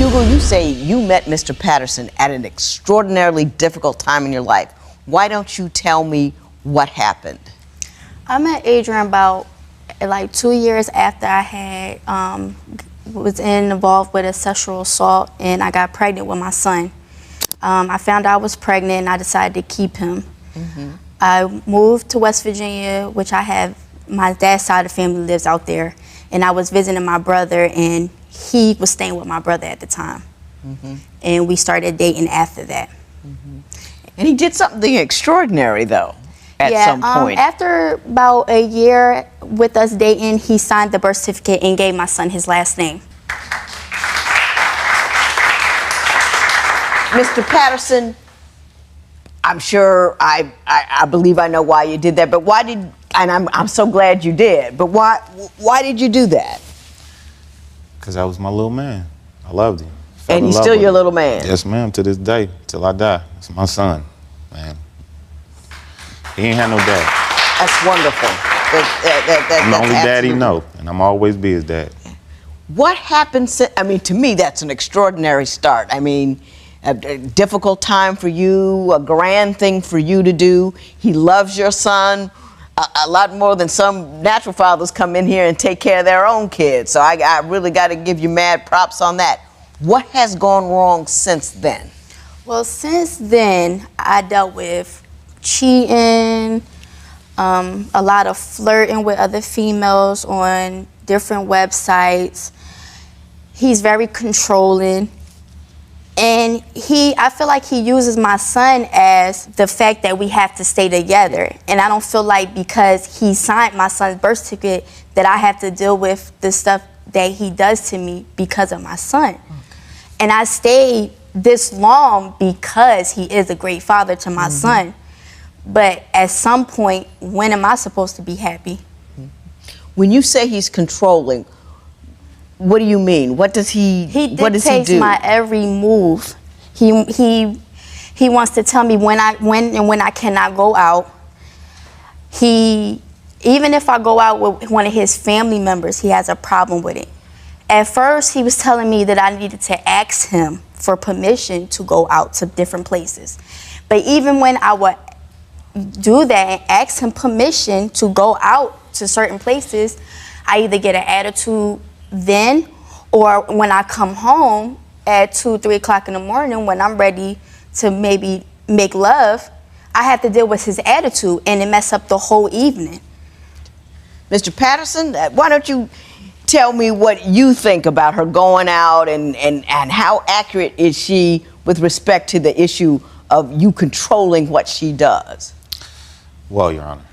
Hugo, you say you met Mr. Patterson at an extraordinarily difficult time in your life. Why don't you tell me what happened? I met Adrian about like 2 years after I had was involved with a sexual assault, and I got pregnant with my son. I found out I was pregnant, and I decided to keep him. I moved to West Virginia, which I have, my dad's side of the family lives out there, and I was visiting my brother, and he was staying with my brother at the time. And we started dating after that. And he did something extraordinary, though, at some point. After about a year with us dating, he signed the birth certificate and gave my son his last name. Mr. Patterson, I'm sure, I believe I know why you did that, but why did, and I'm so glad you did, but why did you do that? Because that was my little man. I loved him. And he's still your little man? Yes, ma'am, to this day, till I die. It's my son, man. He ain't had no dad. That's wonderful. I'm the only dad he know, and I'm always be his dad. What happened, I mean, to me, that's an extraordinary start. I mean, a difficult time for you, a grand thing for you to do. He loves your son a lot more than some natural fathers come in here and take care of their own kids. So I really got to give you mad props on that. What has gone wrong since then? Well, since then, I dealt with cheating, a lot of flirting with other females on different websites. He's very controlling. And I feel like he uses my son as the fact that we have to stay together. And I don't feel like because he signed my son's birth certificate that I have to deal with the stuff that he does to me because of my son. And I stayed this long because he is a great father to my son. But at some point, when am I supposed to be happy? When you say he's controlling, what do you mean? What does he do? He dictates my every move. He wants to tell me when I cannot go out. Even if I go out with one of his family members, he has a problem with it. At first, he was telling me that I needed to ask him for permission to go out to different places. But even when I would do that and ask him permission to go out to certain places, I either get an attitude then, or when I come home at 2, 3 o'clock in the morning when I'm ready to maybe make love, I have to deal with his attitude and it mess up the whole evening. Mr. Patterson, why don't you tell me what you think about her going out and how accurate is she with respect to the issue of you controlling what she does? Well, Your Honor,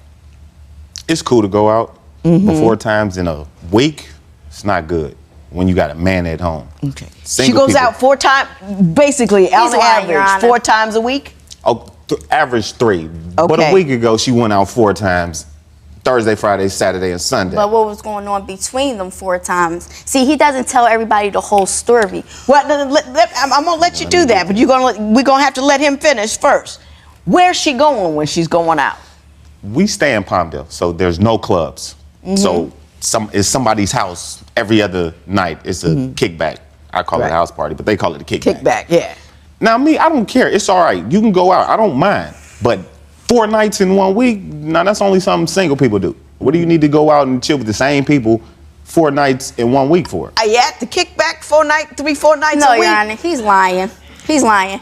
it's cool to go out, but 4 times in a week, it's not good when you got a man at home. Okay. She goes out 4 times, basically, on average, 4 times a week? Oh, average 3. Okay. But a week ago, she went out 4 times, Thursday, Friday, Saturday, and Sunday. But what was going on between them 4 times? See, he doesn't tell everybody the whole story. Well, I'm going to let you do that, but we're going to have to let him finish first. Where's she going when she's going out? We stay in Palmdale, so there's no clubs. So it's somebody's house every other night. It's a kickback. I call it a house party, but they call it a kickback. Kickback, yeah. Now, me, I don't care. It's all right. You can go out. I don't mind. But 4 nights in 1 week, now that's only something single people do. What do you need to go out and chill with the same people 4 nights in 1 week for? Are you at the kickback 4 nights a week? No, Your Honor, he's lying. He's lying.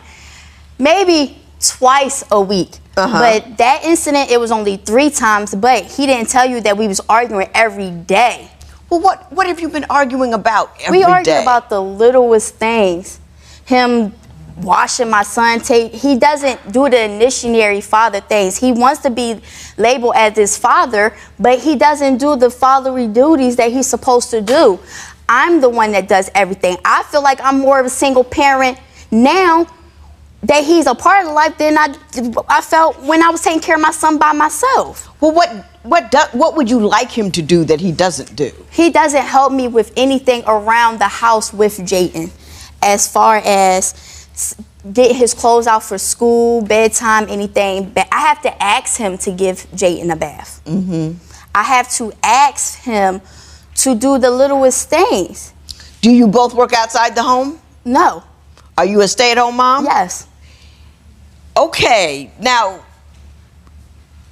Maybe twice a week. But that incident, it was only 3 times, but he didn't tell you that we was arguing every day. Well, what have you been arguing about every day? We argue about the littlest things. Him washing my son tape. He doesn't do the initiatory father things. He wants to be labeled as his father, but he doesn't do the fatherly duties that he's supposed to do. I'm the one that does everything. I feel like I'm more of a single parent now that he's a part of life than I felt when I was taking care of my son by myself. Well, what would you like him to do that he doesn't do? He doesn't help me with anything around the house with Jayden, as far as get his clothes out for school, bedtime, anything. But I have to ask him to give Jayden a bath. I have to ask him to do the littlest things. Do you both work outside the home? No. Are you a stay-at-home mom? Yes. Okay, now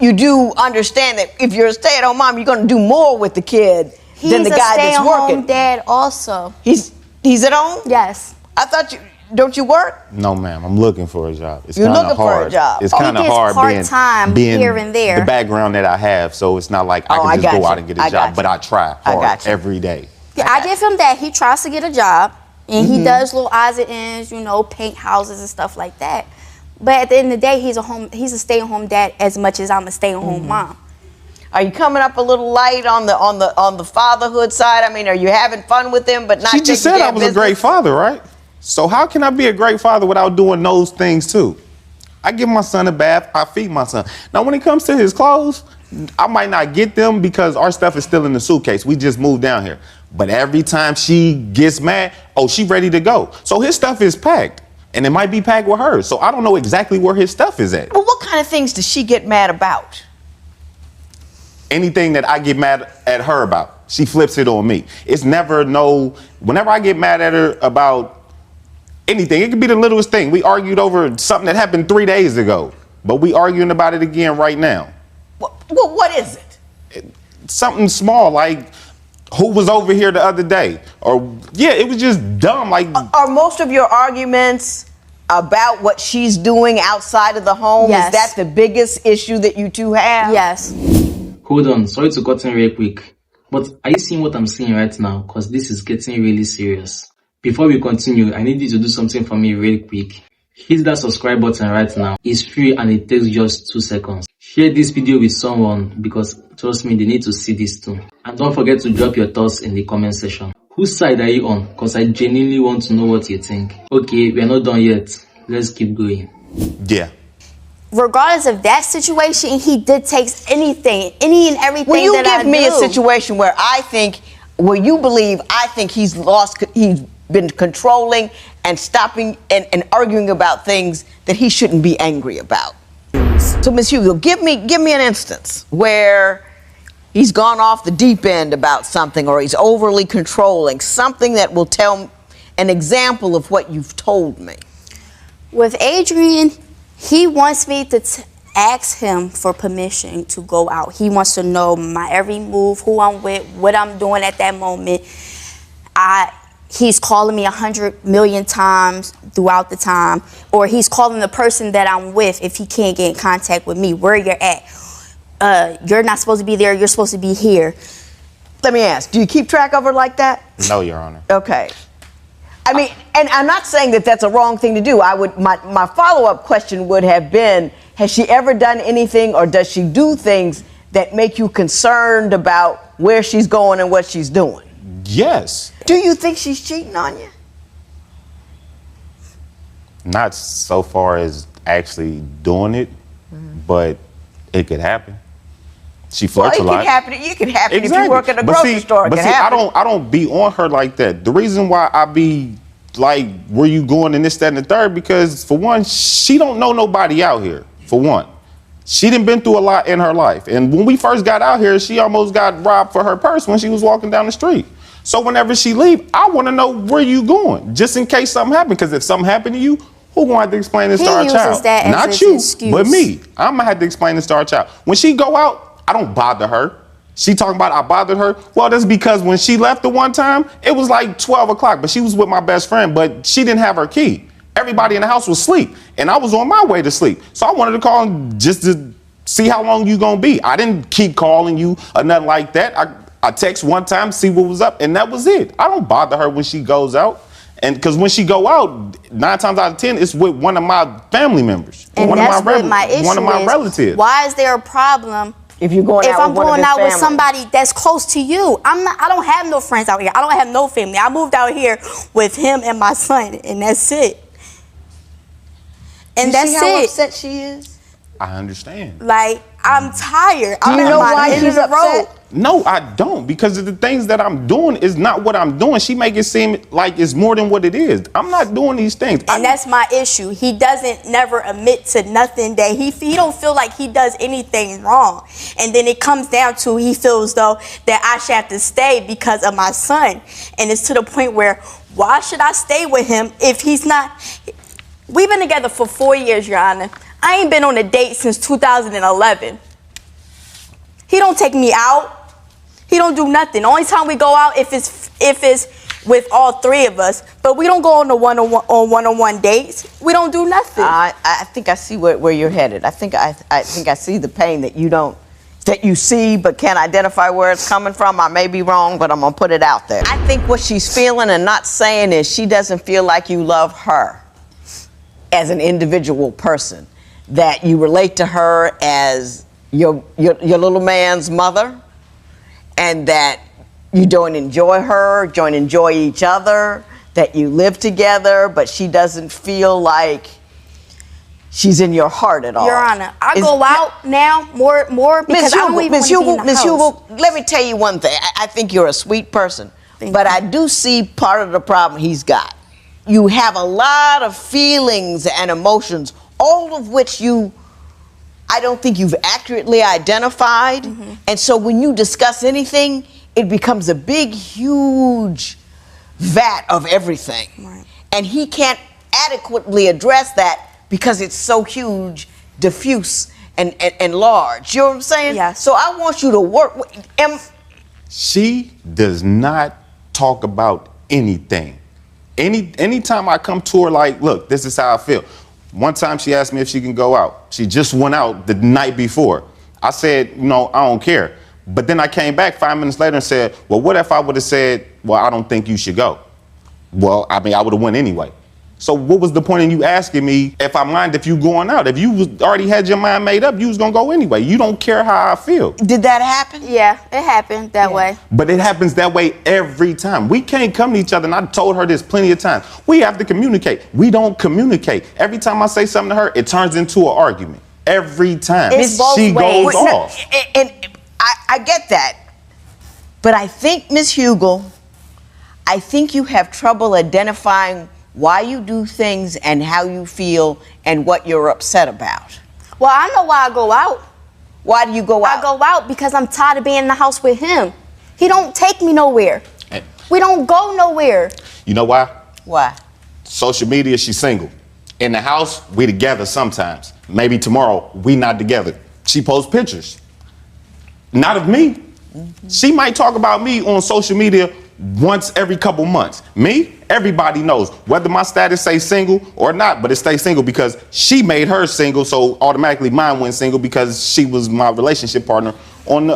you do understand that if you're a stay-at-home mom, you're going to do more with the kid than the guy that's working. He's a stay-at-home dad also. He's at home? Yes. I thought don't you work? No, ma'am. I'm looking for a job. It's You're kind of looking hard. for a job. It's Oh, kind of he gets hard part-time being here and there. the background that I have. So it's not like I Oh, I can just got go out you. and get I a got job. But you. I try I hard got you. every day. Yeah, I give him that. He tries to get a job, and he does little odds and ends, you know, paint houses and stuff like that. But at the end of the day, he's a stay-at-home dad as much as I'm a stay-at-home mom. Are you coming up a little light on the fatherhood side? I mean, are you having fun with him but not She just said I was a great father, right? So how can I be a great father without doing those things too? I give my son a bath. I feed my son. Now, when it comes to his clothes, I might not get them because our stuff is still in the suitcase. We just moved down here. But every time she gets mad, she ready to go. So his stuff is packed. And it might be packed with hers. So I don't know exactly where his stuff is at. Well, what kind of things does she get mad about? Anything that I get mad at her about, she flips it on me. It's never whenever I get mad at her about anything, it could be the littlest thing. We argued over something that happened 3 days ago, but we arguing about it again right now. Well, what is it? Something small, like who was over here the other day? Or, yeah, it was just dumb. Like, Are most of your arguments about what she's doing outside of the home? Yes. Is that the biggest issue that you two have? Yes. Hold on, sorry to cut in real quick, but are you seeing what I'm seeing right now? Because this is getting really serious. Before we continue, I need you to do something for me real quick. Hit that subscribe button right now. It's free and it takes just 2 seconds. Share this video with someone because trust me, they need to see this too. And don't forget to drop your thoughts in the comment section. Whose side are you on? Because I genuinely want to know what you think. Okay, we're not done yet. Let's keep going. yeah. Regardless of that situation, he dictates anything, any and everything Will you that I give me do. a situation where I think he's been controlling and stopping and arguing about things that he shouldn't be angry about? So, Ms. Hugo, give me an instance where he's gone off the deep end about something or he's overly controlling, something that will tell an example of what you've told me. With Adrian, he wants me to ask him for permission to go out. He wants to know my every move, who I'm with, what I'm doing at that moment. He's calling me 100 million times throughout the time, or he's calling the person that I'm with if he can't get in contact with me, where you're at. You're not supposed to be there, you're supposed to be here. Let me ask, do you keep track of her like that? No, Your Honor. Okay. I mean, and I'm not saying that that's a wrong thing to do. My follow-up question would have been, has she ever done anything or does she do things that make you concerned about where she's going and what she's doing? Yes. Do you think she's cheating on you? Not so far as actually doing it, but it could happen. She flirts a lot. It could happen if you work at a grocery store. It But can see, happen. I don't be on her like that. The reason why I be like, where you going and this, that, and the third, because for one, she don't know nobody out here, for one. She done been through a lot in her life. And when we first got out here, she almost got robbed for her purse when she was walking down the street. So whenever she leave, I want to know where you going, just in case something happened. Because if something happened to you, who gonna have to explain this to our child? That as Not his you, excuse. but me. I'm gonna have to explain this to our child. When she go out, I don't bother her. She talking about I bothered her. Well, that's because when she left the one time, it was like 12 o'clock, but she was with my best friend, but she didn't have her key. Everybody in the house was asleep, and I was on my way to sleep. So I wanted to call just to see how long you gonna be. I didn't keep calling you or nothing like that. I text one time, see what was up, and that was it. I don't bother her when she goes out. And because when she go out, 9 times out of 10, it's with one of my family members. And one that's of my what my issue one of my is. relatives. Why is there a problem If you're going if out I'm with one of going his out with family. somebody that's close to you? I don't have no friends out here. I don't have no family. I moved out here with him and my son, and that's it. And You that's see how it. upset she is? I understand. Like, I'm tired. Do I'm you at know my why end she's of the road. upset? No, I don't, because of the things that I'm doing is not what I'm doing. She make it seem like it's more than what it is. I'm not doing these things. And that's my issue. He doesn't never admit to nothing that he don't feel like he does anything wrong. And then it comes down to he feels though that I should have to stay because of my son. And it's to the point where why should I stay with him if he's not? We've been together for 4 years, Your Honor. I ain't been on a date since 2011. He don't take me out. He don't do nothing. The only time we go out if it's with all three of us, but we don't go on the one-on-one dates. We don't do nothing. I think I see where you're headed. I think I see the pain that you see but can't identify where it's coming from. I may be wrong, but I'm gonna put it out there. I think what she's feeling and not saying is she doesn't feel like you love her as an individual person, that you relate to her as your little man's mother, and that you don't enjoy her, don't enjoy each other, that you live together, but she doesn't feel like she's in your heart at all. Your Honor, I go out now more because I don't even want to be in the Ms. house. Hugo, let me tell you one thing. I think you're a sweet person, but I do see part of the problem he's got. You have a lot of feelings and emotions, all of which I don't think you've accurately identified. And so when you discuss anything, it becomes a big, huge vat of everything. Right. And he can't adequately address that because it's so huge, diffuse, and large. You know what I'm saying? Yes. So I want you to work with She does not talk about anything. Anytime I come to her, like, look, this is how I feel. One time she asked me if she can go out. She just went out the night before. I said, I don't care. But then I came back 5 minutes later and said, well, what if I would have said, well, I don't think you should go? Well, I would have went anyway. So what was the point in you asking me if I mind if you going out? If you already had your mind made up, you was going to go anyway. You don't care how I feel. Did that happen? Yeah, it happened that way. But it happens that way every time. We can't come to each other, and I told her this plenty of times. We have to communicate. We don't communicate. Every time I say something to her, it turns into an argument. Every time. It's both she ways. goes off. And I get that. But I think, Ms. Hugel, I think you have trouble identifying why you do things and how you feel and what you're upset about. Well, I know why I go out. Why do you go out? I go out because I'm tired of being in the house with him. He don't take me nowhere. Hey. We don't go nowhere. You know why? Why? Social media, she's single. In the house, we together sometimes. Maybe tomorrow, we not together. She posts pictures. Not of me. She might talk about me on social media once every couple months. Me, everybody knows whether my status say single or not, but it stays single because she made her single, so automatically mine went single because she was my relationship partner on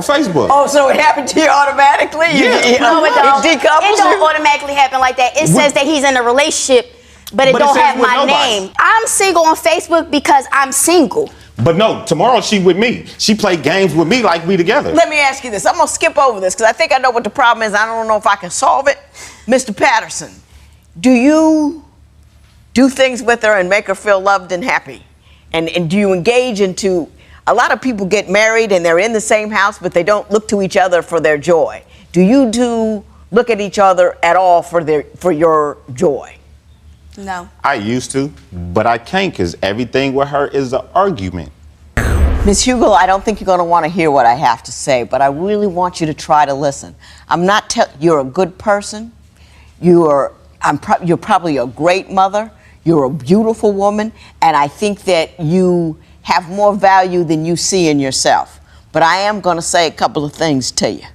Facebook. Oh, so it happened to you automatically? Yeah. No, it don't. It decouples It don't you? automatically happen like that. It says that he's in a relationship, but it But it don't says have with my nobody. name. I'm single on Facebook because I'm single. But no, tomorrow she with me. She played games with me like we together. Let me ask you this. I'm going to skip over this because I think I know what the problem is. I don't know if I can solve it. Mr. Patterson, do you do things with her and make her feel loved and happy? And do you engage into, a lot of people get married and they're in the same house, but they don't look to each other for their joy. Do you look at each other at all for your joy? No. I used to, but I can't because everything with her is an argument. Ms. Hugel, I don't think you're going to want to hear what I have to say, but I really want you to try to listen. You're a good person. You're probably a great mother. You're a beautiful woman, and I think that you have more value than you see in yourself. But I am going to say a couple of things to you.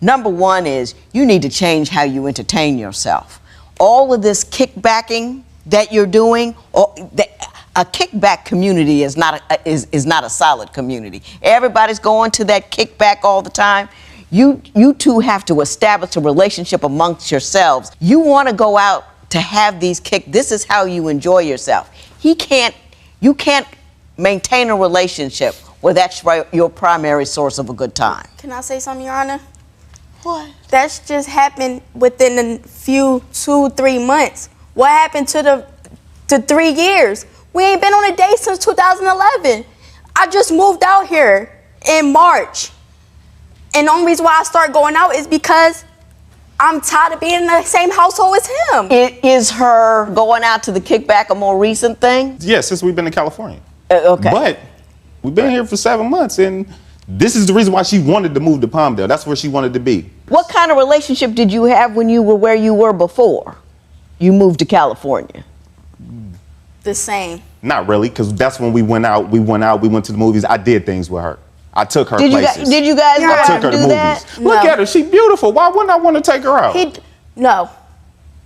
Number one is you need to change how you entertain yourself. All of this kickbacking that you're doing, a kickback community is not a solid community. Everybody's going to that kickback all the time. You two have to establish a relationship amongst yourselves. You want to go out to have these this is how you enjoy yourself. You can't maintain a relationship where that's your primary source of a good time. Can I say something, Your Honor? What? That's just happened within a few 2-3 months. What happened to 3 years? We ain't been on a date since 2011. I just moved out here in March. And the only reason why I started going out is because I'm tired of being in the same household as him. Is her going out to the kickback a more recent thing? Yeah, since we've been in California. Okay. But we've been here for 7 months, and this is the reason why she wanted to move to Palmdale. That's where she wanted to be. What kind of relationship did you have when you were where you were before you moved to California? The same. Not really, because that's when we went out. We went to the movies. I did things with her. I took her Did places. you guys go I out took and her to do movies. that? Look No. at her. She beautiful. Why wouldn't I want to take her out? No.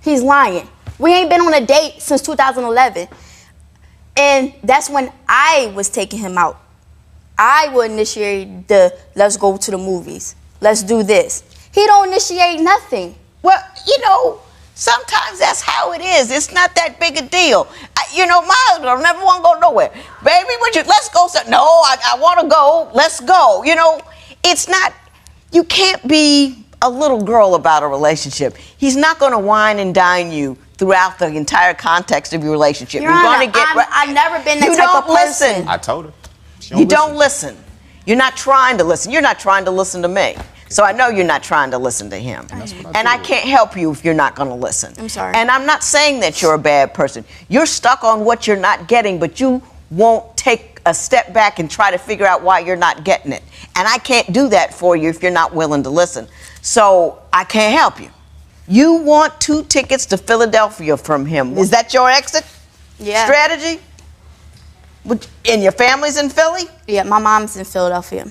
He's lying. We ain't been on a date since 2011. And that's when I was taking him out. I would initiate the let's go to the movies. Let's do this. He don't initiate nothing. Well, sometimes that's how it is. It's not that big a deal. My husband will never want to go nowhere. Baby, let's go. No, I want to go. Let's go. It's not, you can't be a little girl about a relationship. He's not going to wine and dine you throughout the entire context of your relationship. Your Honor, I've never been that type of person. Listen. I told her. You don't listen. You're not trying to listen. You're not trying to listen to me. So I know you're not trying to listen to him. And I can't help you if you're not going to listen. I'm sorry. And I'm not saying that you're a bad person. You're stuck on what you're not getting, but you won't take a step back and try to figure out why you're not getting it. And I can't do that for you if you're not willing to listen. So I can't help you. You want 2 tickets to Philadelphia from him. Is that your exit strategy? And your family's in Philly? Yeah, my mom's in Philadelphia.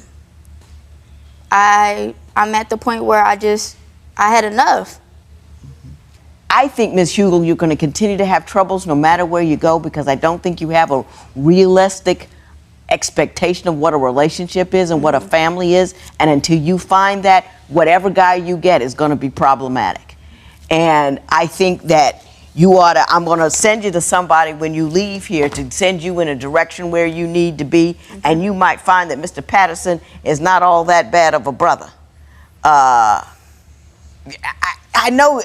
I'm at the point where I had enough. I think, Ms. Hugel, you're going to continue to have troubles no matter where you go, because I don't think you have a realistic expectation of what a relationship is and what a family is. And until you find that, whatever guy you get is going to be problematic. And I think that I'm going to send you to somebody when you leave here to send you in a direction where you need to be. And you might find that Mr. Patterson is not all that bad of a brother. I know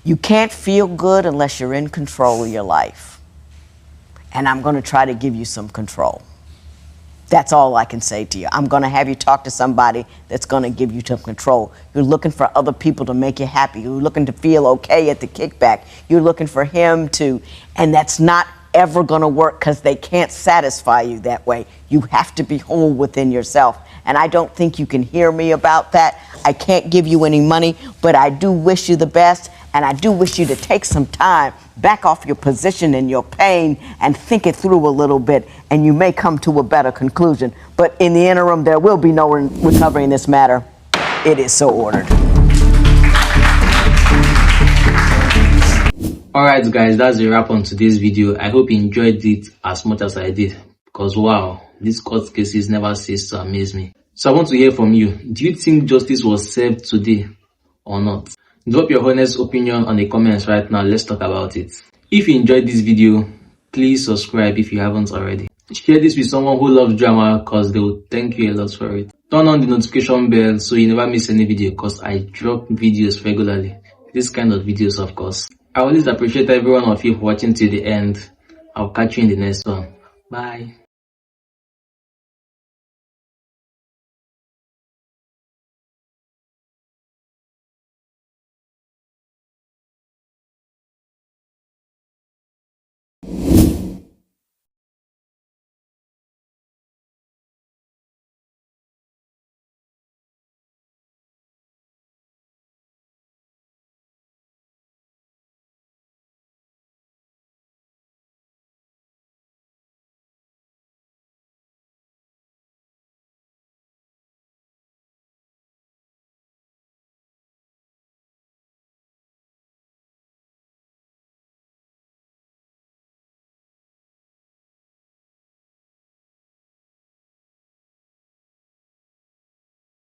you can't feel good unless you're in control of your life. And I'm going to try to give you some control. That's all I can say to you. I'm going to have you talk to somebody that's going to give you some control. You're looking for other people to make you happy. You're looking to feel okay at the kickback. You're looking for him to, and that's not ever going to work because they can't satisfy you that way. You have to be whole within yourself. And I don't think you can hear me about that. I can't give you any money, but I do wish you the best. And I do wish you to take some time, back off your position and your pain, and think it through a little bit, and you may come to a better conclusion. But in the interim, there will be no recovery in this matter. It is so ordered. Alright guys, that's a wrap on today's video. I hope you enjoyed it as much as I did, because wow, these court cases never cease to amaze me. So I want to hear from you. Do you think justice was served today or not? Drop your honest opinion on the comments right now. Let's talk about it. If you enjoyed this video, please subscribe if you haven't already. Share this with someone who loves drama, because they will thank you a lot for it. Turn on the notification bell so you never miss any video, because I drop videos regularly. This kind of videos, of course. I always appreciate every one of you for watching till the end. I'll catch you in the next one. Bye.